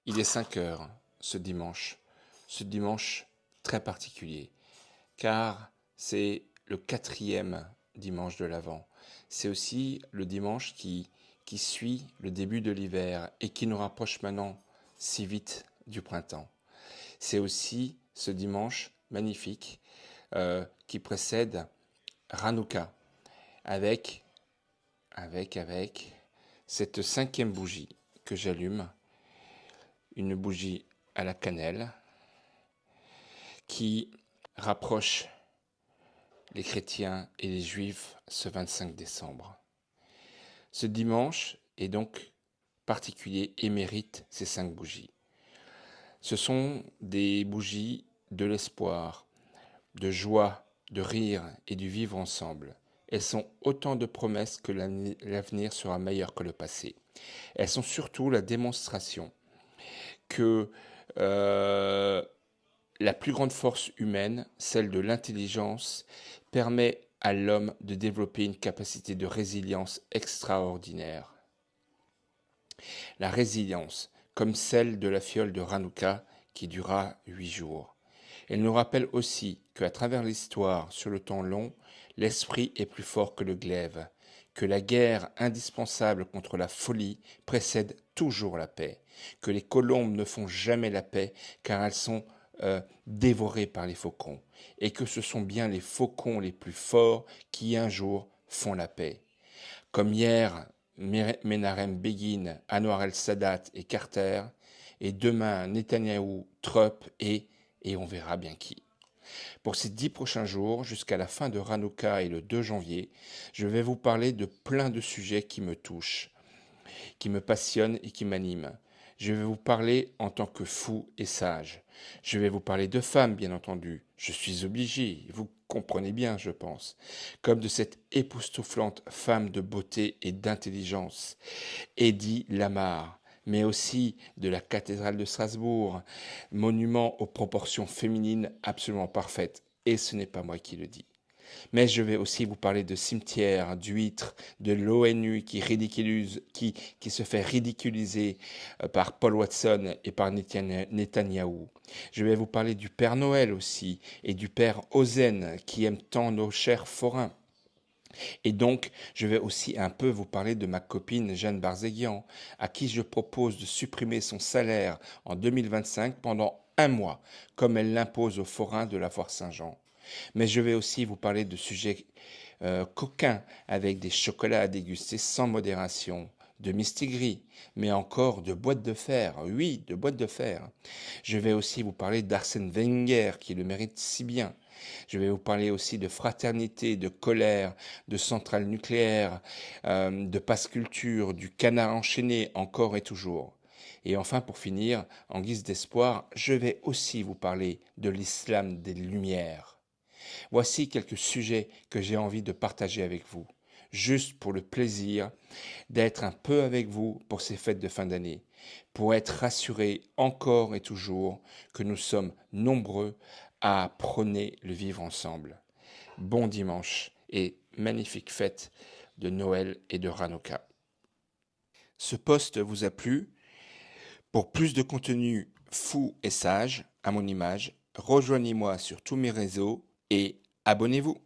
Il est 5 heures ce dimanche très particulier, car c'est le 4e dimanche de l'Avent. C'est aussi le dimanche qui suit le début de l'hiver et qui nous rapproche maintenant si vite du printemps. C'est aussi ce dimanche magnifique qui précède Hanouka, avec, avec cette 5e bougie que j'allume, une bougie à la cannelle qui rapproche les chrétiens et les juifs ce 25 décembre. Ce dimanche est donc particulier et mérite ces 5 bougies. Ce sont des bougies de l'espoir, de joie, de rire et du vivre ensemble. Elles sont autant de promesses que l'avenir sera meilleur que le passé. Elles sont surtout la démonstration que la plus grande force humaine, celle de l'intelligence, permet à l'homme de développer une capacité de résilience extraordinaire. La résilience, comme celle de la fiole de Hanouka qui dura 8 jours. Elle nous rappelle aussi qu'à travers l'histoire, sur le temps long, l'esprit est plus fort que le glaive, que la guerre indispensable contre la folie précède toujours la paix, que les colombes ne font jamais la paix car elles sont dévorées par les faucons, et que ce sont bien les faucons les plus forts qui un jour font la paix. Comme hier, Menachem Begin, Anwar el-Sadat et Carter, et demain Netanyahou, Trump et on verra bien qui. Pour ces 10 prochains jours, jusqu'à la fin de Hanouka et le 2 janvier, je vais vous parler de plein de sujets qui me touchent, qui me passionnent et qui m'animent. Je vais vous parler en tant que fou et sage. Je vais vous parler de femmes, bien entendu. Je suis obligé, vous comprenez bien, je pense. Comme de cette époustouflante femme de beauté et d'intelligence, Hedy Lamarr, mais aussi de la cathédrale de Strasbourg, monument aux proportions féminines absolument parfaites. Et ce n'est pas moi qui le dis. Mais je vais aussi vous parler de cimetières, d'huîtres, de l'ONU qui se fait ridiculiser par Paul Watson et par Netanyahou. Je vais vous parler du Père Noël aussi et du Père Ozen qui aime tant nos chers forains. Et donc, je vais aussi un peu vous parler de ma copine Jeanne Barzéguian, à qui je propose de supprimer son salaire en 2025 pendant un mois, comme elle l'impose aux forains de la Foire Saint-Jean. Mais je vais aussi vous parler de sujets coquins, avec des chocolats à déguster sans modération, de mistigris, mais encore de boîtes de fer, oui, de boîtes de fer. Je vais aussi vous parler d'Arsène Wenger, qui le mérite si bien. Je vais vous parler aussi de fraternité, de colère, de centrales nucléaires, de passe culture, du canard enchaîné, encore et toujours. Et enfin, pour finir, en guise d'espoir, je vais aussi vous parler de l'islam des Lumières. Voici quelques sujets que j'ai envie de partager avec vous, juste pour le plaisir d'être un peu avec vous pour ces fêtes de fin d'année, pour être rassuré encore et toujours que nous sommes nombreux à prôner le vivre ensemble. Bon dimanche et magnifique fête de Noël et de Hanouka. Ce post vous a plu? Pour plus de contenu fou et sage à mon image, rejoignez-moi sur tous mes réseaux et abonnez-vous.